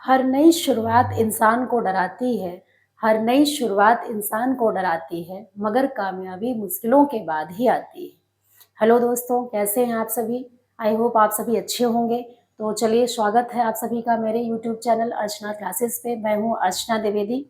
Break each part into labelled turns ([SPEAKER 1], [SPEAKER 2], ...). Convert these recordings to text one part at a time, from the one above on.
[SPEAKER 1] हर नई शुरुआत इंसान को डराती है, हर नई शुरुआत इंसान को डराती है, मगर कामयाबी मुश्किलों के बाद ही आती है। हेलो दोस्तों, कैसे हैं आप सभी? आई होप आप सभी अच्छे होंगे। तो चलिए, स्वागत है आप सभी का मेरे यूट्यूब चैनल अर्चना क्लासेस पे। मैं हूँ अर्चना द्विवेदी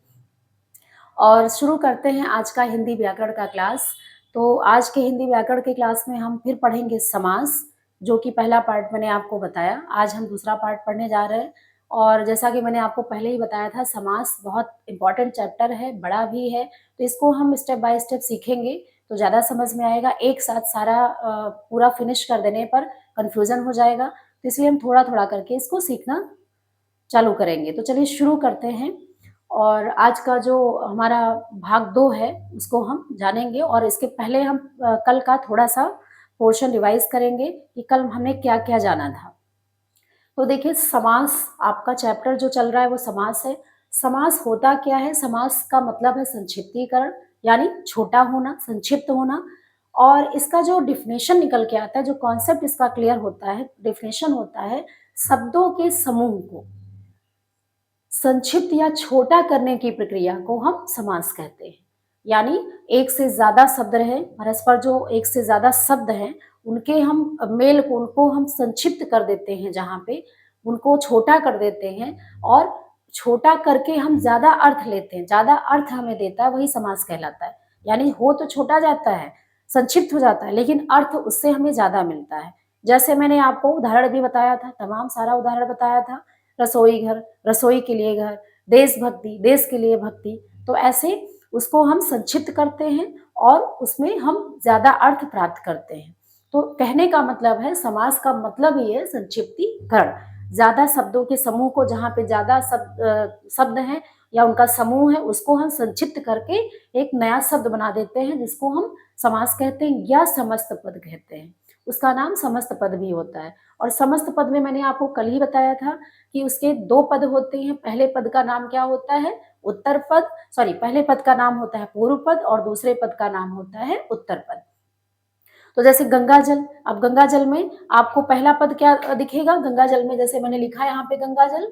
[SPEAKER 1] और शुरू करते हैं आज का हिंदी व्याकरण का क्लास। तो आज के हिंदी व्याकरण के क्लास में हम फिर पढ़ेंगे समास, जो कि पहला पार्ट मैंने आपको बताया। आज हम दूसरा पार्ट पढ़ने जा रहे हैं और जैसा कि मैंने आपको पहले ही बताया था, समास बहुत इंपॉर्टेंट चैप्टर है, बड़ा भी है। तो इसको हम स्टेप बाय स्टेप सीखेंगे तो ज़्यादा समझ में आएगा। एक साथ सारा पूरा फिनिश कर देने पर कन्फ्यूज़न हो जाएगा, तो इसलिए हम थोड़ा थोड़ा करके इसको सीखना चालू करेंगे। तो चलिए शुरू करते हैं और आज का जो हमारा भाग 2 है उसको हम जानेंगे और इसके पहले हम कल का थोड़ा-सा पोर्शन रिवाइज़ करेंगे कि कल हमने क्या-क्या जाना था। तो देखिए, समास आपका चैप्टर जो चल रहा है वो समास है। समास होता क्या है? समास का मतलब है संक्षिप्तीकरण, यानी छोटा होना, संक्षिप्त होना। और इसका जो डेफिनेशन निकल के आता है, जो कॉन्सेप्ट इसका क्लियर होता है, डेफिनेशन होता है शब्दों के समूह को संक्षिप्त या छोटा करने की प्रक्रिया को हम समास कहते हैं। यानी एक से ज्यादा शब्द रहे, परस्पर जो एक से ज्यादा शब्द हैं, उनके हम मेल को उनको हम संक्षिप्त कर देते हैं, जहाँ पे उनको छोटा कर देते हैं और छोटा करके हम ज्यादा अर्थ लेते हैं, ज्यादा अर्थ हमें देता है, वही समास कहलाता है। यानी हो तो छोटा जाता है, संक्षिप्त हो जाता है, लेकिन अर्थ उससे हमें ज्यादा मिलता है। जैसे मैंने आपको उदाहरण भी बताया था, तमाम सारा उदाहरण बताया था। रसोई घर, रसोई के लिए घर, देशभक्ति, देश के लिए भक्ति। तो ऐसे उसको हम संक्षिप्त करते हैं और उसमें हम ज्यादा अर्थ प्राप्त करते हैं। तो कहने का मतलब है, समास का मतलब ही है संक्षिप्तीकरण। ज्यादा शब्दों के समूह को, जहाँ पे ज्यादा शब्द हैं या उनका समूह है, उसको हम संक्षिप्त करके एक नया शब्द बना देते हैं, जिसको हम समास कहते हैं या समस्त पद कहते हैं। उसका नाम समस्त पद भी होता है। और समस्त पद में मैंने आपको कल ही बताया था कि उसके 2 पद होते हैं। पहले पद का नाम क्या होता है? उत्तर पद। सॉरी, पहले पद का नाम होता है पूर्व पद और दूसरे पद का नाम होता है उत्तर पद। तो जैसे गंगा जल, अब गंगा जल में आपको पहला पद क्या दिखेगा? गंगा जल में जैसे मैंने लिखा है यहाँ पे गंगा जल।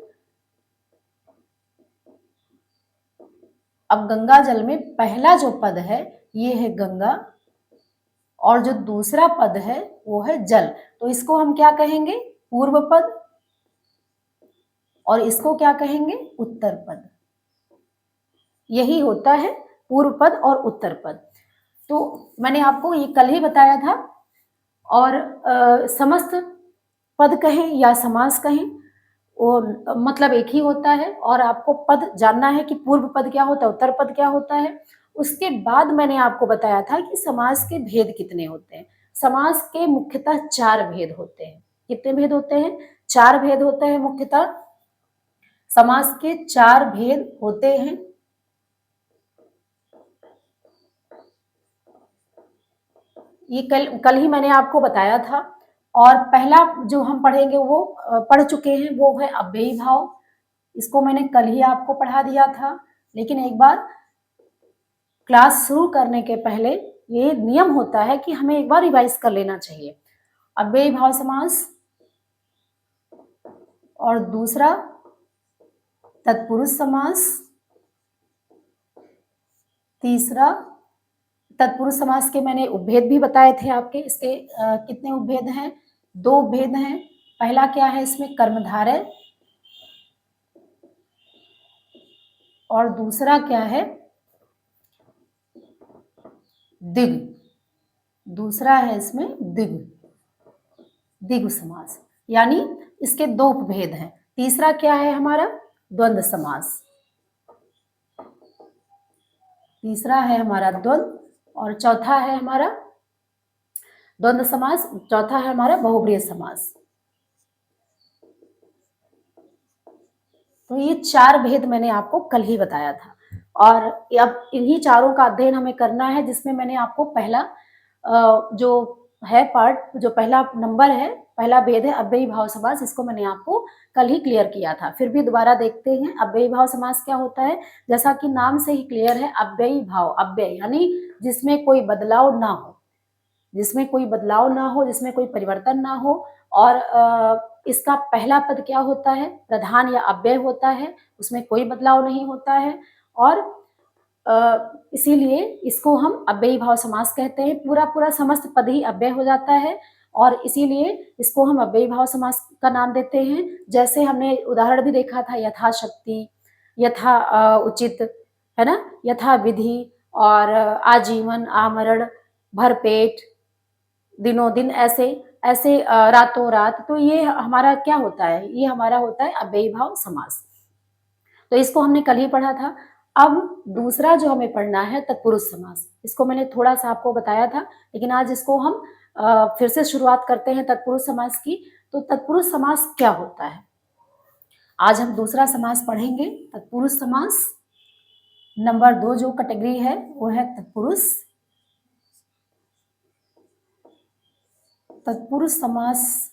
[SPEAKER 1] अब गंगा जल में पहला जो पद है ये है गंगा और जो दूसरा पद है वो है जल। तो इसको हम क्या कहेंगे? पूर्व पद। और इसको क्या कहेंगे? उत्तर पद। यही होता है पूर्व पद और उत्तर पद। तो मैंने आपको ये कल ही बताया था। और समस्त पद कहें या समास कहें, वो मतलब एक ही होता है। और आपको पद जानना है कि पूर्व पद क्या होता है, उत्तर पद क्या होता है। उसके बाद मैंने आपको बताया था कि समास के भेद कितने होते हैं। समास के मुख्यतः 4 भेद होते हैं। कितने भेद होते हैं? 4 भेद होते हैं मुख्यतः। समास के 4 भेद होते हैं। ये कल ही मैंने आपको बताया था। और पहला जो हम पढ़ेंगे वो पढ़ चुके हैं, वो है अव्ययी भाव। इसको मैंने कल ही आपको पढ़ा दिया था, लेकिन एक बार क्लास शुरू करने के पहले ये नियम होता है कि हमें एक बार रिवाइज कर लेना चाहिए। अव्ययी भाव समास, और दूसरा तत्पुरुष समास, तीसरा तत्पुरुष समास के मैंने उपभेद भी बताए थे आपके। इसके कितने उपभेद हैं? 2 उपभेद हैं। पहला क्या है इसमें? कर्मधारय। और दूसरा क्या है? दिग। दूसरा है इसमें दिग, दिग समास। यानी इसके 2 उपभेद हैं। तीसरा क्या है हमारा? द्वंद्व समास। तीसरा है हमारा द्वंद्व और चौथा है हमारा द्वंद्व समास, चौथा है हमारा बहुब्रीहि समास। तो ये 4 भेद मैंने आपको कल ही बताया था और अब इन्हीं चारों का अध्ययन हमें करना है, जिसमें मैंने आपको पहला जो है पार्ट, जो पहला नंबर है, पहला भेद है अव्ययी भाव समास। इसको मैंने आपको कल ही क्लियर किया था। फिर भी दोबारा देखते हैं अव्ययी भाव समास क्या होता है। जैसा कि नाम से ही क्लियर है, अव्ययी भाव, अव्यय यानी जिसमें कोई बदलाव ना हो, जिसमें कोई बदलाव ना हो, जिसमें कोई परिवर्तन ना हो। और इसका पहला पद क्या होता है, प्रधान या अव्यय होता है, उसमें कोई बदलाव नहीं होता है और इसीलिए इसको हम अव्ययी भाव समास कहते हैं। पूरा पूरा समस्त पद ही अव्यय हो जाता है और इसीलिए इसको हम अव्ययी भाव समास का नाम देते हैं। जैसे हमने उदाहरण भी देखा था, यथाशक्ति, यथा उचित, है ना, यथा विधि और आजीवन, आमरण, भरपेट, दिनों दिन, ऐसे ऐसे रातों रात। तो ये हमारा क्या होता है, ये हमारा होता है अव्ययी भाव समास। तो इसको हमने कल ही पढ़ा था। अब दूसरा जो हमें पढ़ना है तत्पुरुष समास, इसको मैंने थोड़ा सा आपको बताया था, लेकिन आज इसको हम फिर से शुरुआत करते हैं तत्पुरुष समास की। तो तत्पुरुष समास क्या होता है, आज हम दूसरा समास पढ़ेंगे, तत्पुरुष समास। नंबर 2 जो कैटेगरी है वो है तत्पुरुष। तत्पुरुष समास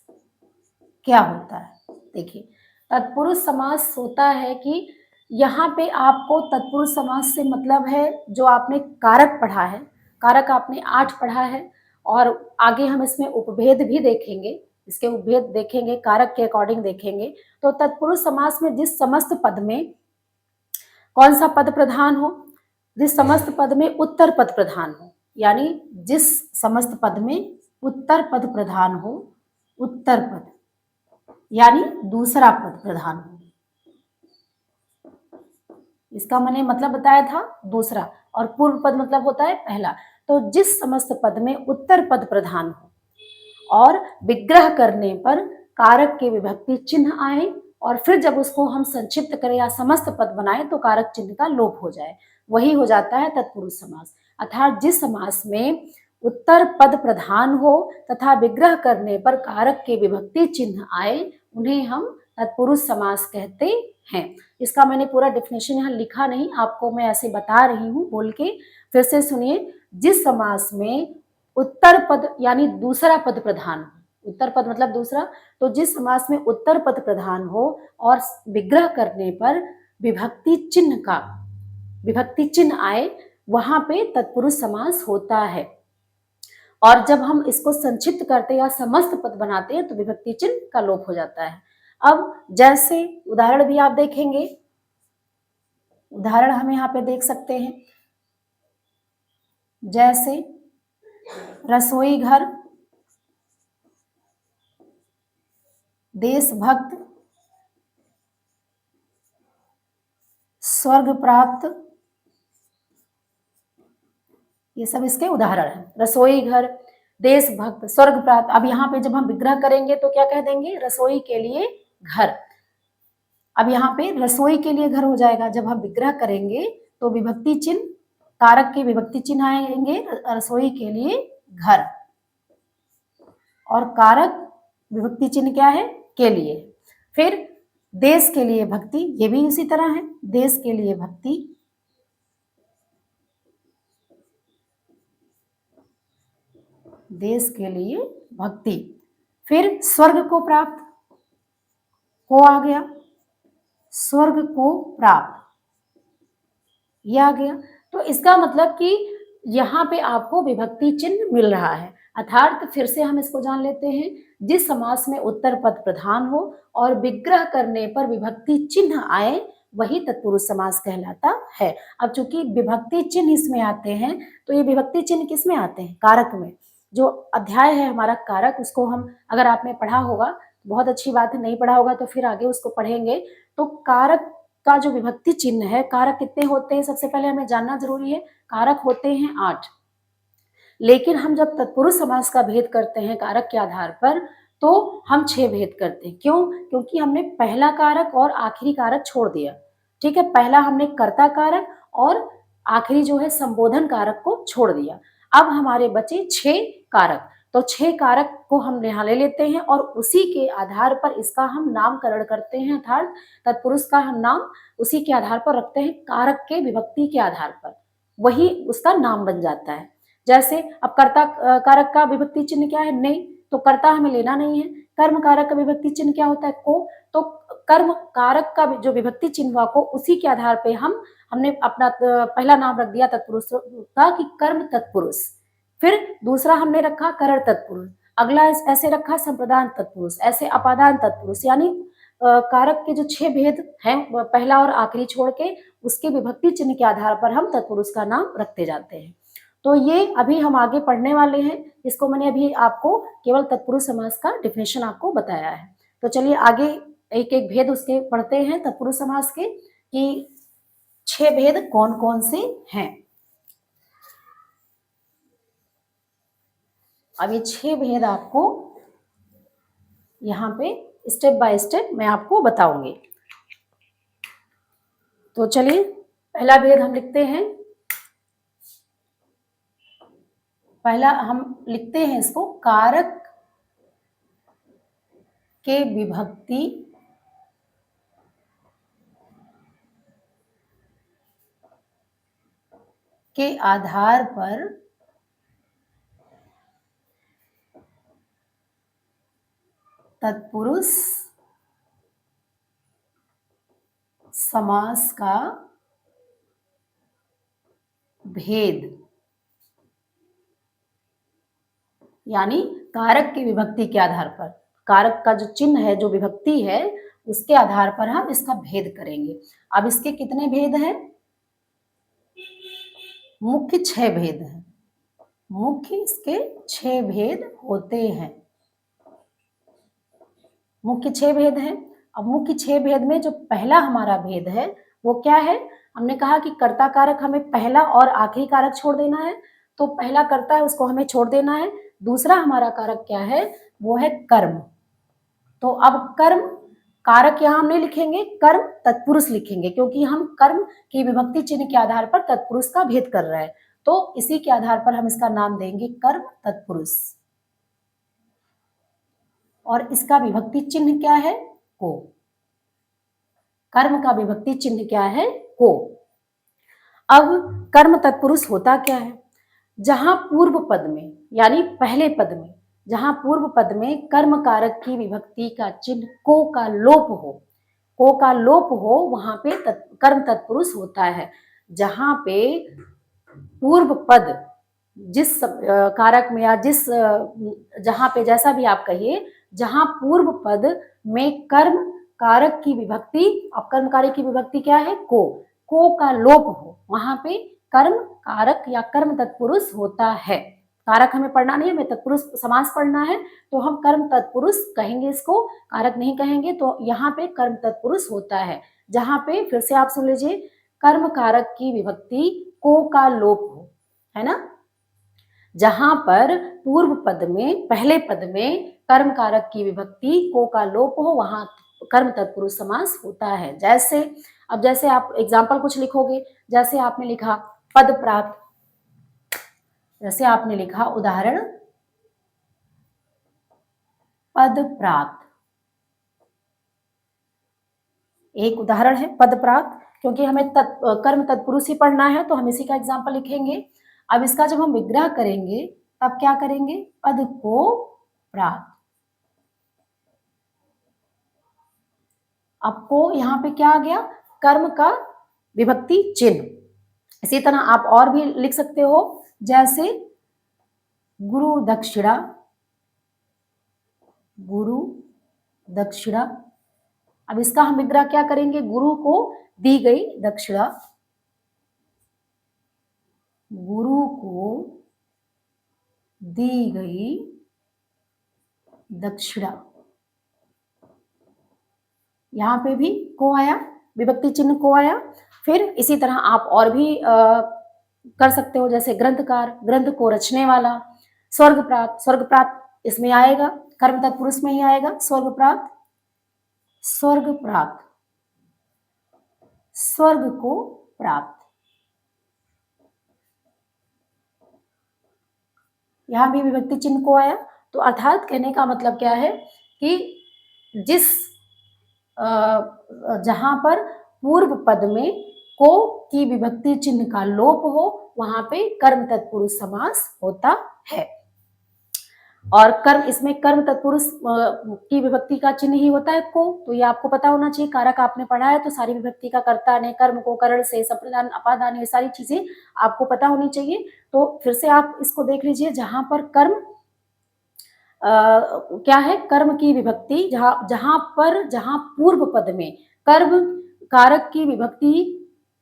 [SPEAKER 1] क्या होता है, देखिए तत्पुरुष समास होता है कि यहाँ पे आपको तत्पुरुष समास से मतलब है जो आपने कारक पढ़ा है, कारक आपने 8 पढ़ा है और आगे हम इसमें उपभेद भी देखेंगे, इसके उपभेद देखेंगे, कारक के अकॉर्डिंग देखेंगे। तो तत्पुरुष समास में जिस समस्त पद में कौन सा पद प्रधान हो, जिस समस्त पद में उत्तर पद प्रधान हो, यानी जिस समस्त पद में उत्तर पद प्रधान हो, उत्तर पद यानी दूसरा पद प्रधान हो, इसका मैंने मतलब बताया था दूसरा, और पूर्व पद मतलब होता है पहला। तो जिस समस्त पद में उत्तर पद प्रधान हो और विग्रह करने पर कारक के विभक्ति चिन्ह आए और फिर जब उसको हम संक्षिप्त करें या समस्त पद बनाए तो कारक चिन्ह का लोप हो जाए, वही हो जाता है तत्पुरुष समास। अर्थात जिस समास में उत्तर पद प्रधान हो तथा विग्रह करने पर कारक के विभक्ति चिन्ह आए उन्हें हम तत्पुरुष समास कहते हैं। इसका मैंने पूरा डेफिनेशन यहाँ लिखा नहीं, आपको मैं ऐसे बता रही हूँ बोल के। फिर से सुनिए, जिस समास में उत्तर पद यानी दूसरा पद प्रधान हो, उत्तर पद मतलब दूसरा, तो जिस समास में उत्तर पद प्रधान हो और विग्रह करने पर विभक्ति चिन्ह आए वहां पे तत्पुरुष समास होता है। और जब हम इसको संक्षिप्त करते हैं या समस्त पद बनाते हैं तो विभक्ति चिन्ह का लोप हो जाता है। अब जैसे उदाहरण भी आप देखेंगे, उदाहरण हम यहाँ पे देख सकते हैं, जैसे रसोई घर, देशभक्त, स्वर्ग प्राप्त, ये सब इसके उदाहरण हैं। रसोई घर, देशभक्त, स्वर्ग प्राप्त। अब यहाँ पे जब हम विग्रह करेंगे तो क्या कह देंगे, रसोई के लिए घर। अब यहाँ पे रसोई के लिए घर हो जाएगा। जब हम विग्रह करेंगे तो विभक्ति चिन्ह, कारक के विभक्ति चिन्ह आएंगे रसोई के लिए घर, और कारक विभक्ति चिन्ह क्या है, के लिए। फिर देश के लिए भक्ति, ये भी उसी तरह है, देश के लिए भक्ति, देश के लिए भक्ति। फिर स्वर्ग को प्राप्त, को आ गया, स्वर्ग को प्राप्त, ये आ गया। तो इसका मतलब कि यहाँ पे आपको विभक्ति चिन्ह मिल रहा है। अर्थात फिर से हम इसको जान लेते हैं, जिस समास में उत्तर पद प्रधान हो और विग्रह करने पर विभक्ति चिन्ह आए वही तत्पुरुष समास कहलाता है। अब चूंकि विभक्ति चिन्ह इसमें आते हैं तो ये विभक्ति चिन्ह किस में आते हैं, कारक में। जो अध्याय है हमारा कारक, उसको हम, अगर आपने पढ़ा होगा बहुत अच्छी बात है, नहीं पढ़ा होगा तो फिर आगे उसको पढ़ेंगे। तो कारक का जो विभक्ति चिन्ह है, कारक कितने होते हैं सबसे पहले हमें जानना जरूरी है। कारक होते हैं 8, लेकिन हम जब तत्पुरुष समास का भेद करते हैं कारक के आधार पर तो हम 6 भेद करते हैं। क्यों? क्योंकि हमने पहला कारक और आखिरी कारक छोड़ दिया। ठीक है, पहला हमने कर्ता कारक और आखिरी जो है संबोधन कारक को छोड़ दिया। अब हमारे बचे 6 कारक, तो 6 कारक को हम यहाँ ले लेते हैं और उसी के आधार पर इसका हम नामकरण करते हैं, अर्थात तत्पुरुष का हम नाम उसी के आधार पर रखते हैं, कारक के विभक्ति के आधार पर, वही उसका नाम बन जाता है। जैसे अब कर्ता कारक का विभक्ति चिन्ह क्या है, नहीं, तो कर्ता हमें लेना नहीं है। कर्म कारक का विभक्ति चिन्ह क्या होता है, को, तो कर्म कारक का जो विभक्ति चिन्ह हुआ को, उसी के आधार पे हमने अपना पहला नाम रख दिया तत्पुरुष का कि कर्म तत्पुरुष। फिर दूसरा हमने रखा करण तत्पुरुष। अगला ऐसे रखा संप्रदान तत्पुरुष, ऐसे अपादान तत्पुरुष, यानी कारक के जो 6 भेद हैं पहला और आखिरी छोड़ के उसके विभक्ति चिन्ह के आधार पर हम तत्पुरुष का नाम रखते जाते हैं। तो ये अभी हम आगे पढ़ने वाले हैं, इसको मैंने अभी आपको केवल तत्पुरुष समास का डिफिनेशन आपको बताया है। तो चलिए आगे एक एक भेद उसके पढ़ते हैं तत्पुरुष समास के, कि 6 भेद कौन कौन से हैं। अब ये 6 भेद आपको यहाँ पे स्टेप बाय स्टेप मैं आपको बताऊंगी। तो चलिए पहला भेद हम लिखते हैं, पहला हम लिखते हैं इसको, कारक के विभक्ति के आधार पर तत्पुरुष समास का भेद, यानी कारक की विभक्ति के आधार पर, कारक का जो चिन्ह है, जो विभक्ति है, उसके आधार पर हम इसका भेद करेंगे। अब इसके कितने भेद हैं? मुख्य 6 भेद हैं, मुख्य इसके 6 भेद होते हैं, मुख्य 6 भेद हैं। अब मुख्य 6 भेद में जो पहला हमारा भेद है वो क्या है? हमने कहा कि कर्ता कारक हमें पहला और आखिरी कारक छोड़ देना है, तो पहला कर्ता है उसको हमें छोड़ देना है। दूसरा हमारा कारक क्या है? वो है कर्म। तो अब कर्म कारक यहाँ हम नहीं लिखेंगे, कर्म तत्पुरुष लिखेंगे, क्योंकि हम कर्म की विभक्ति चिन्ह के आधार पर तत्पुरुष का भेद कर रहे हैं, तो इसी के आधार पर हम इसका नाम देंगे कर्म तत्पुरुष। और इसका विभक्ति चिन्ह क्या है? को। कर्म का विभक्ति चिन्ह क्या है? को। अब कर्म तत्पुरुष होता क्या है? जहां पूर्व पद में, यानी पहले पद में, जहां पूर्व पद में कर्म कारक की विभक्ति का चिन्ह को का लोप हो, को का लोप हो, वहां पे कर्म तत्पुरुष होता है। जहां पे पूर्व पद जिस कारक में या जिस जहां पे जैसा भी आप कहिए, जहां पूर्व पद में कर्म कारक की विभक्ति, अब कर्म कारक की विभक्ति क्या है? को का लोप हो, वहां पे कर्म कारक या कर्म तत्पुरुष होता है। कारक हमें पढ़ना नहीं है, हमें तत्पुरुष समास पढ़ना है, तो हम कर्म तत्पुरुष कहेंगे इसको, कारक नहीं कहेंगे। तो यहाँ पे कर्म तत्पुरुष होता है जहां पे, फिर से आप सुन लीजिए, कर्म कारक की विभक्ति को का लोप हो, है ना। जहां पर पूर्व पद में, पहले पद में कर्म कारक की विभक्ति को का लोप हो, वहां कर्म तत्पुरुष समास होता है। जैसे, अब जैसे आप एग्जाम्पल कुछ लिखोगे, जैसे आपने लिखा पद प्राप्त, जैसे आपने लिखा उदाहरण पद प्राप्त, एक उदाहरण है पद प्राप्त, क्योंकि हमें कर्म तत्पुरुष ही पढ़ना है तो हम इसी का एग्जाम्पल लिखेंगे। अब इसका जब हम विग्रह करेंगे तब क्या करेंगे? पद को प्राप्त। अब को यहाँ पे क्या आ गया? कर्म का विभक्ति चिन्ह। इसी तरह आप और भी लिख सकते हो, जैसे गुरु दक्षिणा, गुरु दक्षिणा। अब इसका हम विग्रह क्या करेंगे? गुरु को दी गई दक्षिणा, गुरु को दी गई दक्षिणा। यहां पे भी को आया, विभक्ति चिन्ह को आया। फिर इसी तरह आप और भी कर सकते हो, जैसे ग्रंथकार, ग्रंथ को रचने वाला। स्वर्ग प्राप्त, स्वर्ग प्राप्त इसमें आएगा, कर्म तत्पुरुष में ही आएगा। स्वर्ग प्राप्त, स्वर्ग प्राप्त, स्वर्ग को प्राप्त। यहां भी विभक्ति चिन्ह को आया। तो अर्थात कहने का मतलब क्या है कि जिस जहां पर पूर्व पद में को की विभक्ति चिन्ह का लोप हो, वहां पे कर्म तत्पुरुष समास होता है। और कर्म, इसमें कर्म तत्पुरुष की विभक्ति का चिन्ह ही होता है को, तो ये आपको पता होना चाहिए। कारक आपने पढ़ा है तो सारी विभक्ति का कर्ता ने, कर्म को, करण से, संप्रदान, अपादान, ये सारी चीजें आपको पता होनी चाहिए। तो फिर से आप इसको देख लीजिए, जहां पर कर्म क्या है, कर्म की विभक्ति, जहां पूर्व पद में कर्म कारक की विभक्ति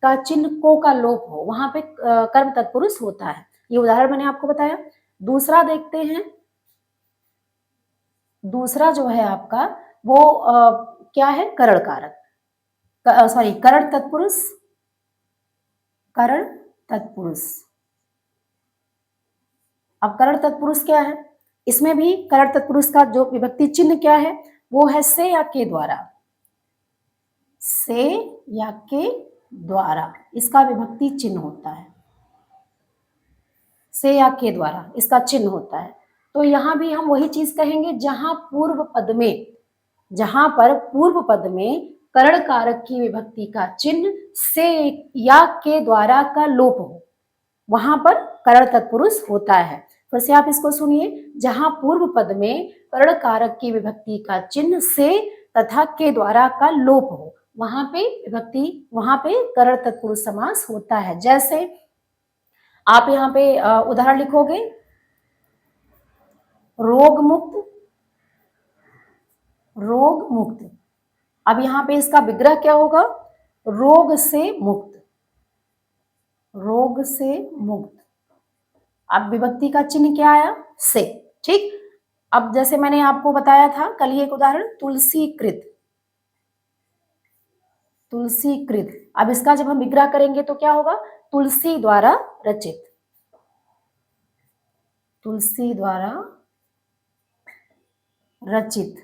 [SPEAKER 1] का चिन्ह को का लोप हो, वहां पे कर्म तत्पुरुष होता है। ये उदाहरण मैंने आपको बताया। दूसरा देखते हैं, दूसरा जो है आपका वो क्या है, करण कारक, सॉरी करण तत्पुरुष, करण तत्पुरुष। अब करण तत्पुरुष क्या है, इसमें भी करण तत्पुरुष का जो विभक्ति चिन्ह क्या है, वो है से या के द्वारा, से या के द्वारा इसका विभक्ति चिन्ह होता है, से या के द्वारा इसका चिन्ह होता है। तो यहां भी हम वही चीज कहेंगे, जहां पूर्व पद में, जहां पर पूर्व पद में करण कारक की विभक्ति का चिन्ह से या के द्वारा का लोप हो, वहां पर करण तत्पुरुष होता है। फिर से आप इसको सुनिए, जहां पूर्व पद में करण कारक की विभक्ति का चिन्ह से तथा के द्वारा का लोप हो, वहां पे विभक्ति, वहां पे करण तत्पुरुष समास होता है। जैसे आप यहाँ पे उदाहरण लिखोगे, रोग मुक्त, रोग मुक्त। अब यहाँ पे इसका विग्रह क्या होगा, रोग से मुक्त, रोग से मुक्त। अब विभक्ति का चिन्ह क्या आया, से, ठीक। अब जैसे मैंने आपको बताया था कल ही एक उदाहरण, तुलसीकृत, तुलसीकृत। अब इसका जब हम विग्रह करेंगे तो क्या होगा, तुलसी द्वारा रचित, तुलसी द्वारा रचित,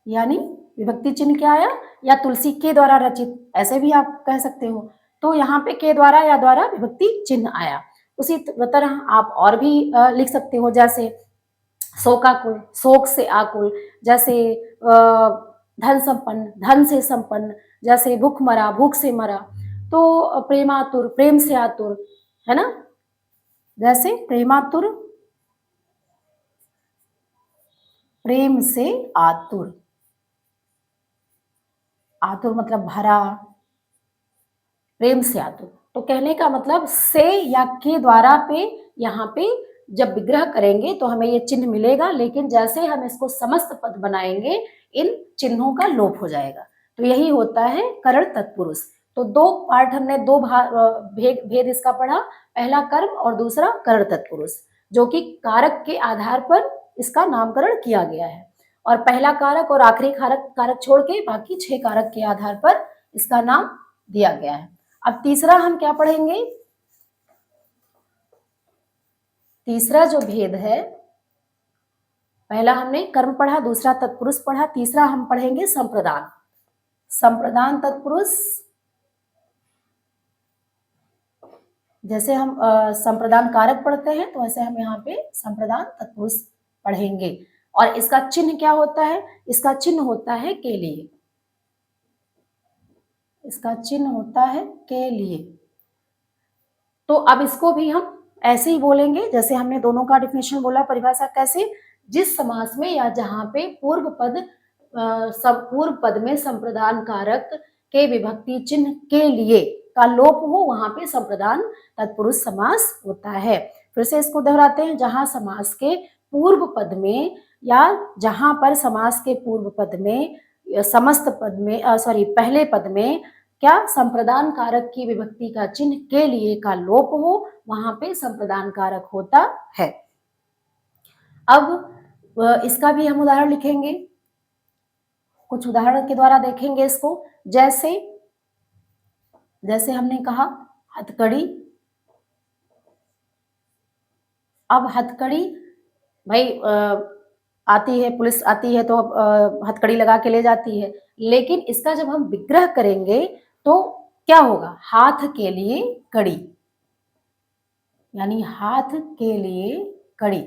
[SPEAKER 1] यानी विभक्ति चिन्ह क्या आया, या तुलसी के द्वारा रचित, ऐसे भी आप कह सकते हो। तो यहाँ पे के द्वारा या द्वारा विभक्ति चिन्ह आया। उसी तरह आप और भी लिख सकते हो, जैसे शोकाकुल, शोक से आकुल, जैसे धन संपन्न, धन से संपन्न, जैसे भूख मरा, भूख से मरा। तो प्रेमातुर, प्रेम से आतुर, है ना, जैसे प्रेमातुर, प्रेम से आतुर, आतुर मतलब भरा, प्रेम से आतुर। तो कहने का मतलब से या के द्वारा पे यहाँ पे जब विग्रह करेंगे तो हमें ये चिन्ह मिलेगा, लेकिन जैसे हम इसको समस्त पद बनाएंगे इन चिन्हों का लोप हो जाएगा। तो यही होता है करण तत्पुरुष। तो दो पार्ट हमने, दो भेद इसका पढ़ा, पहला कर्म और दूसरा करण तत्पुरुष, जो कि कारक के आधार पर इसका नामकरण किया गया है। और पहला कारक और आखिरी कारक छोड़ के बाकी 6 कारक के आधार पर इसका नाम दिया गया है। अब तीसरा हम क्या पढ़ेंगे, तीसरा जो भेद है, पहला हमने कर्म पढ़ा, दूसरा तत्पुरुष पढ़ा, तीसरा हम पढ़ेंगे संप्रदान, संप्रदान तत्पुरुष। जैसे हम संप्रदान कारक पढ़ते हैं तो ऐसे हम यहाँ पे संप्रदान तत्पुरुष पढ़ेंगे। और इसका चिन्ह क्या होता है, इसका चिन्ह होता है के लिए, इसका चिन्ह होता है के लिए। तो अब इसको भी हम ऐसे ही बोलेंगे जैसे हमने दोनों का डिफिनेशन बोला, परिभाषा कैसे, जिस समास में या जहां पे पूर्व पद में संप्रदान कारक के विभक्ति चिन्ह के लिए का लोप हो, वहां पे संप्रदान तत्पुरुष समास होता है। फिर से इसको दोहराते हैं, जहां समास के पूर्व पद में या जहां पर समास के पूर्व पद में, समस्त पद में, पहले पद में क्या संप्रदान कारक की विभक्ति का चिन्ह के लिए का लोप हो, वहां पे संप्रदान कारक होता है। अब इसका भी हम उदाहरण लिखेंगे, कुछ उदाहरण के द्वारा देखेंगे इसको। जैसे जैसे हमने कहा हथकड़ी। अब हथकड़ी भाई आती है, पुलिस आती है तो हथकड़ी लगा के ले जाती है, लेकिन इसका जब हम विग्रह करेंगे तो क्या होगा, हाथ के लिए कड़ी, यानी हाथ के लिए कड़ी।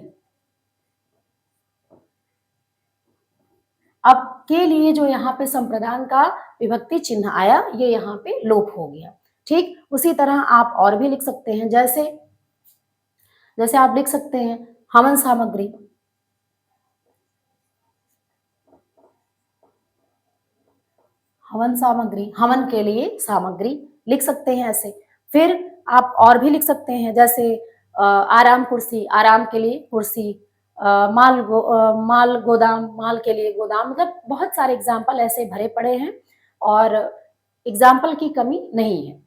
[SPEAKER 1] अब के लिए जो यहाँ पे संप्रदान का विभक्ति चिन्ह आया, ये यहाँ पे लोप हो गया। ठीक, उसी तरह आप और भी लिख सकते हैं, जैसे जैसे आप लिख सकते हैं हवन सामग्री, हवन सामग्री, हवन के लिए सामग्री लिख सकते हैं ऐसे। फिर आप और भी लिख सकते हैं, जैसे आराम कुर्सी, आराम के लिए कुर्सी, माल गोदाम, माल के लिए गोदाम, मतलब बहुत सारे एग्जाम्पल ऐसे भरे पड़े हैं और एग्जाम्पल की कमी नहीं है।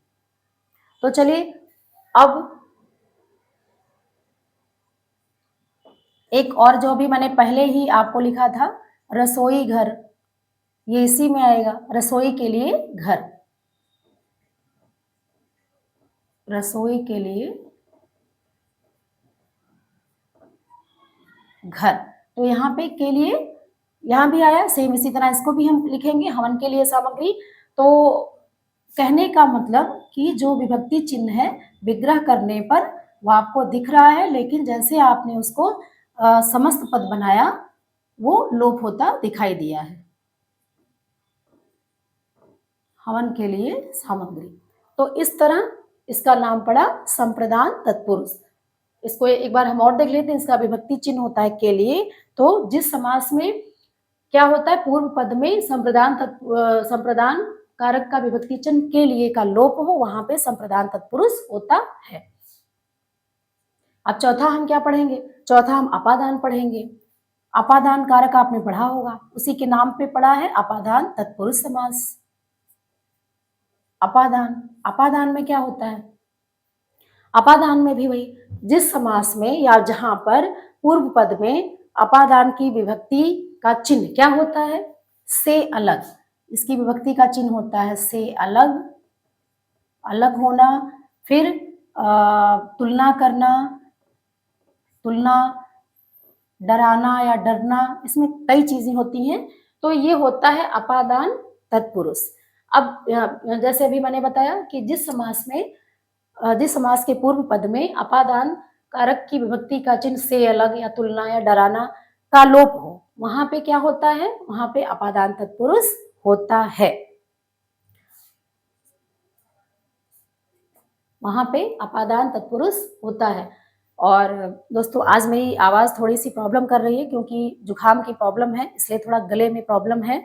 [SPEAKER 1] तो चलिए अब एक और जो भी मैंने पहले ही आपको लिखा था, रसोई घर, ये इसी में आएगा, रसोई के लिए घर, रसोई के लिए घर। तो यहाँ पे के लिए यहाँ भी आया, सेम इसी तरह इसको भी हम लिखेंगे, हवन के लिए सामग्री। तो कहने का मतलब कि जो विभक्ति चिन्ह है विग्रह करने पर वो आपको दिख रहा है, लेकिन जैसे आपने उसको समस्त पद बनाया वो लोप होता दिखाई दिया है। हवन के लिए सामग्री, तो इस तरह इसका नाम पड़ा संप्रदान तत्पुरुष। इसको एक बार हम और देख लेते हैं। इसका विभक्ति चिन्ह होता है के लिए, तो जिस समास में क्या होता है, पूर्व पद में संप्रदान कारक का विभक्ति चिन्ह के लिए का लोप हो, वहां पे संप्रदान तत्पुरुष होता है। अब चौथा हम क्या पढ़ेंगे, चौथा हम अपादान पढ़ेंगे। अपादान कारक आपने पढ़ा होगा, उसी के नाम पे पढ़ा है अपादान तत्पुरुष समास। अपादान, अपादान में क्या होता है, अपादान में भी वही, जिस समास में या जहां पर पूर्व पद में अपादान की विभक्ति का चिन्ह क्या होता है, से अलग, इसकी विभक्ति का चिन्ह होता है से अलग, अलग होना, फिर तुलना करना, तुलना, डराना या डरना, इसमें कई चीजें होती हैं। तो ये होता है अपादान तत्पुरुष। अब जैसे अभी मैंने बताया कि जिस समास के पूर्व पद में अपादान कारक की विभक्ति का चिन्ह से अलग या तुलना या डराना का लोप हो, वहां पे क्या होता है, वहां पे अपादान तत्पुरुष होता है, वहां पे अपादान तत्पुरुष होता है। और दोस्तों आज मेरी आवाज थोड़ी सी प्रॉब्लम कर रही है क्योंकि जुकाम की प्रॉब्लम है, इसलिए थोड़ा गले में प्रॉब्लम है।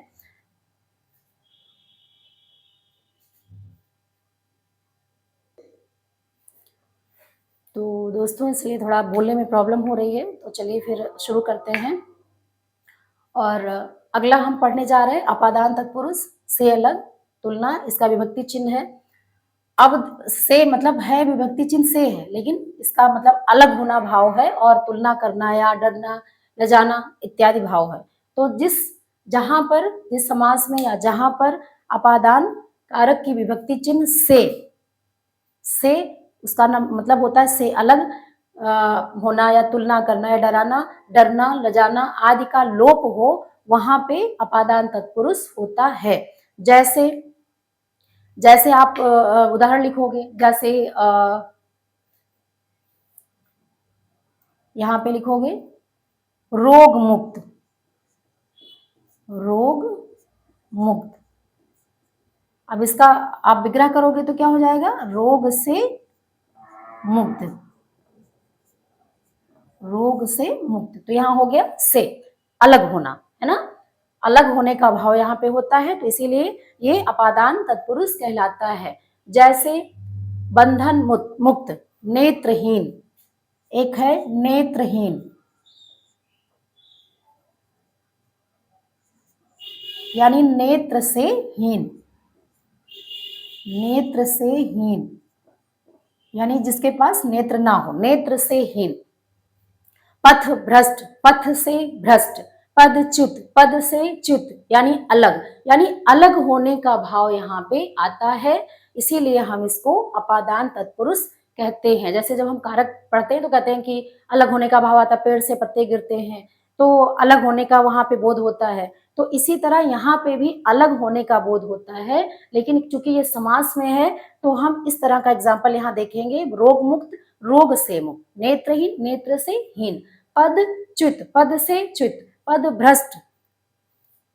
[SPEAKER 1] तो दोस्तों इसलिए थोड़ा बोलने में प्रॉब्लम हो रही है। तो चलिए फिर शुरू करते हैं। और अगला हम पढ़ने जा रहे हैं अपादान तत्पुरुष, से अलग, तुलना, इसका विभक्ति चिन्ह है। अब से मतलब है, विभक्ति चिन्ह से है, लेकिन इसका मतलब अलग होना भाव है और तुलना करना या डरना, ले जाना इत्यादि भाव है। तो जिस समास में या जहां पर अपादान कारक की विभक्ति चिन्ह से उसका नाम मतलब होता है से अलग होना या तुलना करना या डराना, डरना, लजाना आदि का लोप हो, वहां पे अपादान तत्पुरुष होता है। जैसे आप उदाहरण लिखोगे, जैसे यहां पे लिखोगे रोग मुक्त, रोग मुक्त। अब इसका आप विग्रह करोगे तो क्या हो जाएगा, रोग से मुक्त, रोग से मुक्त। तो यहां हो गया से अलग होना, है ना, अलग होने का भाव यहाँ पे होता है, तो इसीलिए ये अपादान तत्पुरुष कहलाता है। जैसे बंधन मुक्त, नेत्रहीन, एक है नेत्रहीन, यानी नेत्र से हीन, नेत्र से हीन यानी जिसके पास नेत्र ना हो, नेत्र से हीन। पथ भ्रष्ट, पथ से भ्रष्ट। पदच्युत, पद से च्युत यानी अलग, यानी अलग होने का भाव यहाँ पे आता है, इसीलिए हम इसको अपादान तत्पुरुष कहते हैं। जैसे जब हम कारक पढ़ते हैं तो कहते हैं कि अलग होने का भाव आता है, पेड़ से पत्ते गिरते हैं, तो अलग होने का वहां पे बोध होता है। तो इसी तरह यहाँ पे भी अलग होने का बोध होता है, लेकिन चूंकि ये समास में है तो हम इस तरह का एग्जाम्पल यहाँ देखेंगे। रोग मुक्त, रोग से मुक्त, नेत्रहीन, नेत्र से हीन, पद च्युत, पद से च्युत, पद भ्रष्ट,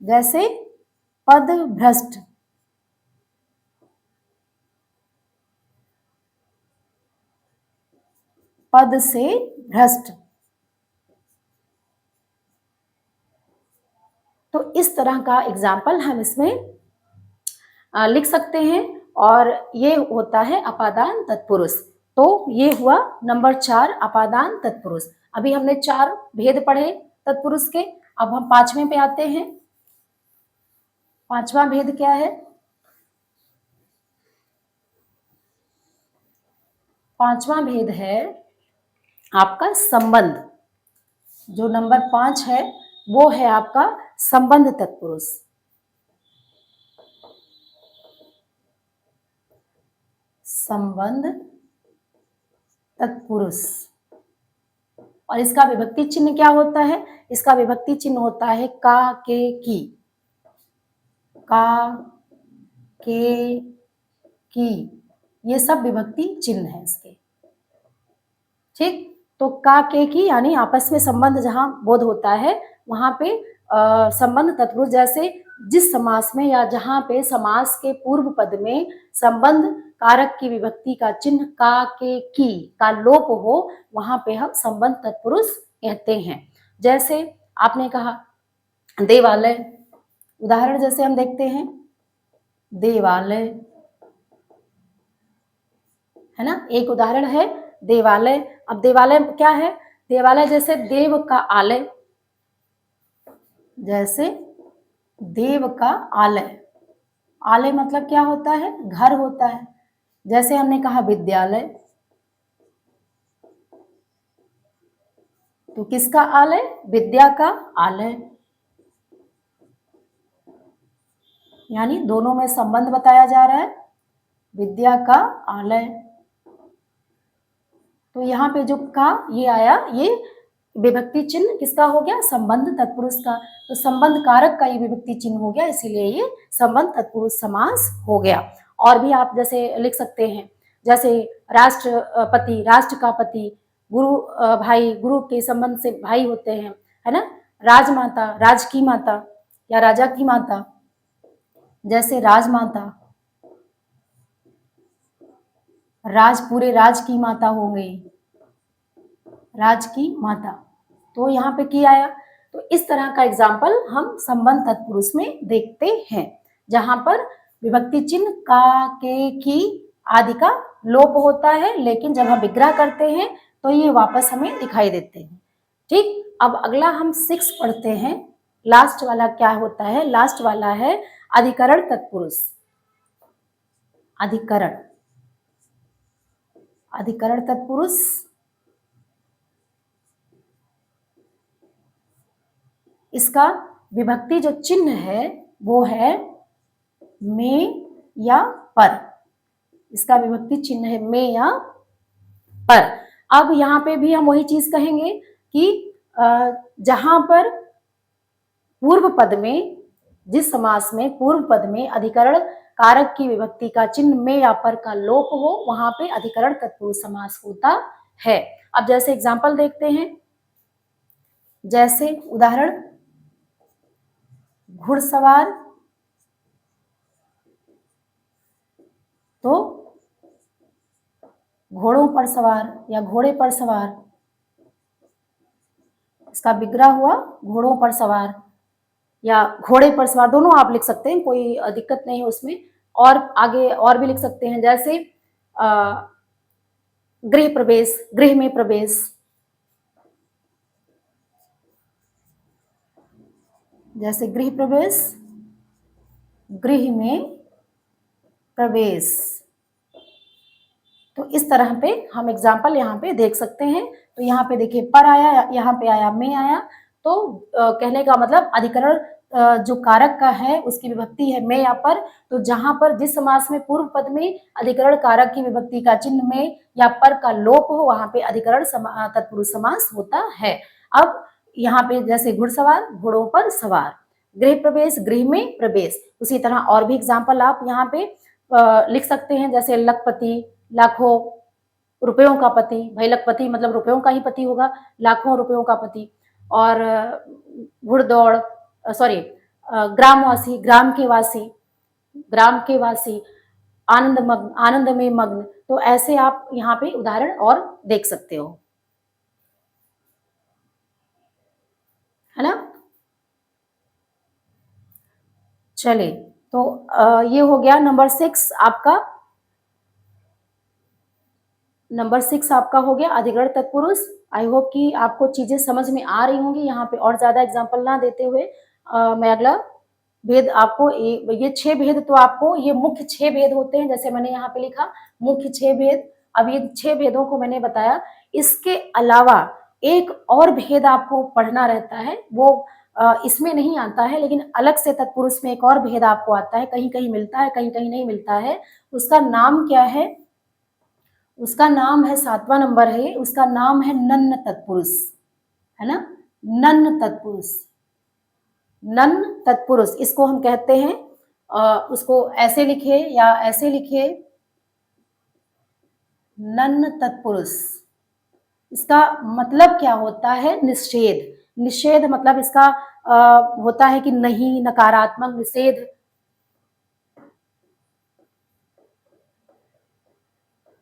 [SPEAKER 1] जैसे पद भ्रष्ट, पद से भ्रष्ट। तो इस तरह का एग्जाम्पल हम इसमें लिख सकते हैं, और ये होता है अपादान तत्पुरुष। तो ये हुआ नंबर 4 अपादान तत्पुरुष। अभी हमने 4 भेद पढ़े तत्पुरुष के, अब हम 5वें पे आते हैं। 5वां भेद क्या है? 5वां भेद है आपका संबंध। जो नंबर 5 है वो है आपका संबंध तत्पुरुष। संबंध तत्पुरुष। और इसका विभक्ति चिन्ह क्या होता है? इसका विभक्ति चिन्ह होता है का, के, की। का, के, की, ये सब विभक्ति चिन्ह है इसके। ठीक, तो का, के, की यानी आपस में संबंध जहां बोध होता है वहां पे संबंध तत्पुरुष। जैसे जिस समास में या जहां पे समास के पूर्व पद में संबंध कारक की विभक्ति का चिन्ह का, के, की का लोप हो, वहां पे हम संबंध तत्पुरुष कहते हैं। जैसे आपने कहा देवालय, उदाहरण जैसे हम देखते हैं देवालय, है ना, एक उदाहरण है देवालय। अब देवालय क्या है? देवालय जैसे देव का आलय, जैसे देव का आलय। आलय मतलब क्या होता है? घर होता है। जैसे हमने कहा विद्यालय, तो किसका आलय? विद्या का आलय। यानी दोनों में संबंध बताया जा रहा है, विद्या का आलय। तो यहाँ पे जो का ये आया, ये विभक्ति चिन्ह किसका हो गया? संबंध तत्पुरुष का। तो संबंध कारक का ये विभक्ति चिन्ह हो गया, इसीलिए ये संबंध तत्पुरुष समास हो गया। और भी आप जैसे लिख सकते हैं, जैसे राष्ट्रपति, राष्ट्र का पति, गुरु भाई, गुरु के संबंध से भाई होते हैं, है ना। राजमाता, राज की माता या राजा की माता, जैसे राजमाता, राज पूरे राज की माता हो गई, राज की माता। तो यहाँ पे की आया। तो इस तरह का एग्जाम्पल हम संबंध तत्पुरुष में देखते हैं, जहां पर विभक्ति चिन्ह का, के, की आदि का लोप होता है, लेकिन जब हम विग्रह करते हैं तो ये वापस हमें दिखाई देते हैं। ठीक, अब अगला हम 6 पढ़ते हैं। लास्ट वाला क्या होता है? लास्ट वाला है अधिकरण तत्पुरुष। अधिकरण, अधिकरण तत्पुरुष। इसका विभक्ति जो चिन्ह है वो है में या पर। इसका विभक्ति चिन्ह है में या पर। अब यहाँ पे भी हम वही चीज कहेंगे कि जहां पर पूर्व पद में, जिस समास में पूर्व पद में अधिकरण कारक की विभक्ति का चिन्ह में या पर का लोप हो, वहां पे अधिकरण तत्पुरुष समास होता है। अब जैसे एग्जाम्पल देखते हैं, जैसे उदाहरण घुड़सवार, तो घोड़ों पर सवार या घोड़े पर सवार। इसका विग्रह हुआ घोड़ों पर सवार या घोड़े पर सवार, दोनों आप लिख सकते हैं, कोई दिक्कत नहीं है उसमें। और आगे और भी लिख सकते हैं, जैसे गृह प्रवेश, गृह में प्रवेश। जैसे गृह प्रवेश, गृह में प्रवेश। तो इस तरह पे हम एग्जाम्पल यहाँ पे देख सकते हैं। तो यहाँ पे देखिए पर आया, यहाँ पे आया में आया। तो कहने का मतलब अधिकरण जो कारक का है उसकी विभक्ति है में या पर। तो जहां पर जिस समास में पूर्व पद में अधिकरण कारक की विभक्ति का चिन्ह में या पर का लोप हो, वहां पे अधिकरण तत्पुरुष समास होता है। अब यहाँ पे जैसे घुड़सवार, घोड़ों पर सवार, गृह प्रवेश, गृह में प्रवेश। उसी तरह और भी एग्जाम्पल आप यहाँ पे लिख सकते हैं, जैसे लखपति, लाखों रुपयों का पति। भाई लखपति मतलब रुपयों का ही पति होगा, लाखों रुपयों का पति। और घुड़दौड़, सॉरी ग्रामवासी, ग्राम के वासी, ग्राम के वासी, आनंद मग्न, आनंद में मग्न। तो ऐसे आप यहाँ पे उदाहरण और देख सकते हो, है ना। चलिए, तो ये हो गया नंबर 6 आपका। नंबर 6 आपका हो गया अधिकरण तत्पुरुष। आई होप कि आपको चीजें समझ में आ रही होंगी। यहाँ पे और ज्यादा एग्जाम्पल ना देते हुए मैं अगला भेद आपको ये 6 भेद तो आपको ये मुख्य 6 भेद होते हैं, जैसे मैंने यहाँ पे लिखा मुख्य 6 भेद। अब ये 6 भेदों को मैंने बताया, इसके अलावा एक और भेद आपको पढ़ना रहता है, वो इसमें नहीं आता है, लेकिन अलग से तत्पुरुष में एक और भेद आपको आता है, कहीं कहीं मिलता है कहीं कहीं नहीं मिलता है। उसका नाम क्या है? उसका नाम है 7वां नंबर है, उसका नाम है नन्न तत्पुरुष, है ना, नन्न तत्पुरुष। नन्न तत्पुरुष इसको हम कहते हैं, उसको ऐसे लिखे या ऐसे लिखे, नन्न तत्पुरुष। इसका मतलब क्या होता है? निषेध। निषेध मतलब इसका होता है कि नहीं, नकारात्मक निषेध।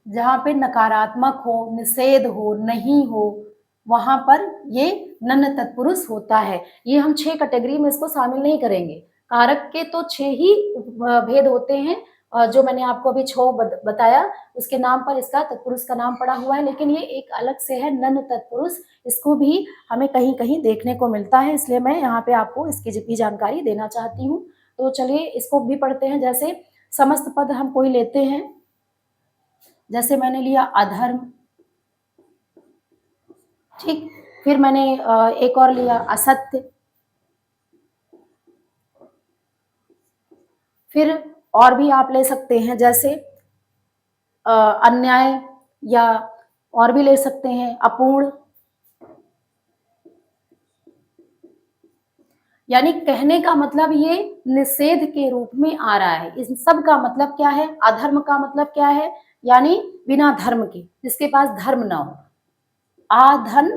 [SPEAKER 1] जहां पे नकारात्मक हो, निषेध हो, नहीं हो, वहां पर ये नन्न तत्पुरुष होता है। ये हम 6 कैटेगरी में इसको शामिल नहीं करेंगे। कारक के तो 6 ही भेद होते हैं, जो मैंने आपको अभी 6 बताया, उसके नाम पर इसका तत्पुरुष का नाम पड़ा हुआ है, लेकिन ये एक अलग से है नन्न तत्पुरुष। इसको भी हमें कहीं कहीं देखने को मिलता है, इसलिए मैं यहाँ पे आपको इसकी भी जानकारी देना चाहती हूँ। तो चलिए इसको भी पढ़ते हैं। जैसे समस्त पद हम कोई लेते हैं, जैसे मैंने लिया अधर्म, ठीक, फिर मैंने एक और लिया असत्य, फिर और भी आप ले सकते हैं जैसे अन्याय, या और भी ले सकते हैं अपूर्ण। यानी कहने का मतलब ये निषेध के रूप में आ रहा है। इस सब का मतलब क्या है? अधर्म का मतलब क्या है? यानी बिना धर्म के, जिसके पास धर्म ना हो। आधन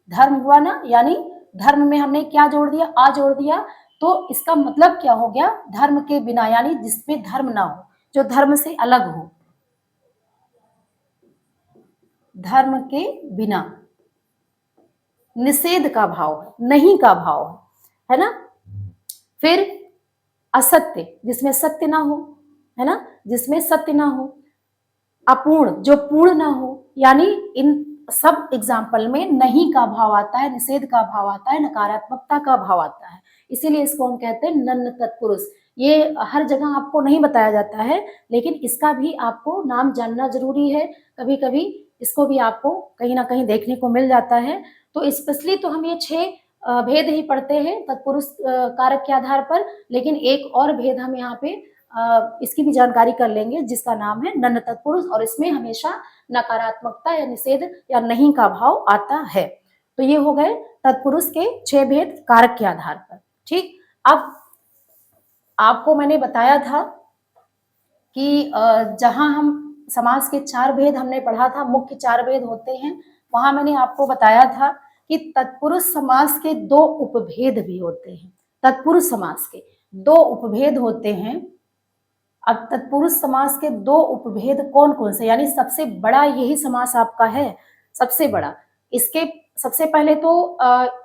[SPEAKER 1] धर्म हुआ ना, यानी धर्म में हमने क्या जोड़ दिया? आ जोड़ दिया। तो इसका मतलब क्या हो गया? धर्म के बिना, यानी जिसमें धर्म ना हो, जो धर्म से अलग हो, धर्म के बिना। निषेध का भाव है, नहीं का भाव है ना। फिर असत्य, जिसमें सत्य ना हो, है ना, जिसमें सत्य ना हो। अपूर्ण, जो पूर्ण ना हो, यानी इन सब एग्जाम्पल में नहीं का भाव आता है, निषेध का भाव आता है, नकारात्मकता का भाव आता है। इसीलिए इसको हम कहते हैं नन्न तत्पुरुष। ये हर जगह आपको नहीं बताया जाता है, लेकिन इसका भी आपको नाम जानना जरूरी है। कभी कभी इसको भी आपको कहीं ना कहीं देखने को मिल जाता है। तो स्पेशली तो हम ये 6 भेद ही पढ़ते हैं तत्पुरुष कारक के आधार पर, लेकिन एक और भेद हम यहाँ पे इसकी भी जानकारी कर लेंगे, जिसका नाम है नन्न तत्पुरुष, और इसमें हमेशा नकारात्मकता या निषेध या नहीं का भाव आता है। तो ये हो गए तत्पुरुष के 6 भेद कारक के आधार पर। ठीक, अब आपको मैंने बताया था कि जहां हम समास के 4 भेद हमने पढ़ा था, मुख्य 4 भेद होते हैं, वहां मैंने आपको बताया था कि तत्पुरुष समास के 2 उपभेद भी होते हैं। तत्पुरुष समास के 2 उपभेद होते हैं। अब तत्पुरुष समास के 2 उपभेद कौन कौन से, यानी सबसे बड़ा यही समास आपका है, सबसे बड़ा। इसके सबसे पहले तो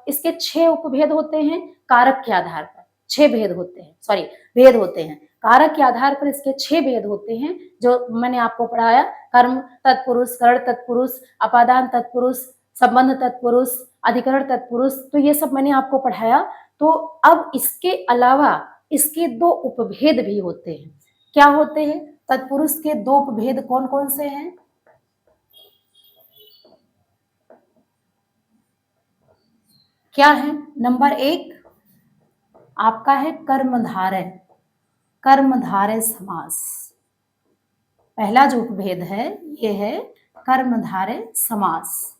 [SPEAKER 1] इसके 6 उपभेद होते हैं कारक के आधार पर, 6 भेद होते हैं, सॉरी भेद होते हैं। कारक के आधार पर इसके 6 भेद होते हैं, जो मैंने आपको पढ़ाया। कर्म तत्पुरुष, करण तत्पुरुष, अपादान तत्पुरुष, संबंध तत्पुरुष, अधिकरण तत्पुरुष, तो ये सब मैंने आपको पढ़ाया। तो अब इसके अलावा इसके 2 उपभेद भी होते हैं। क्या होते हैं? तत्पुरुष के 2 उपभेद कौन कौन से हैं? क्या है? नंबर 1 आपका है कर्मधारय, कर्मधारय समास। पहला जो उपभेद है ये है कर्मधारय समास।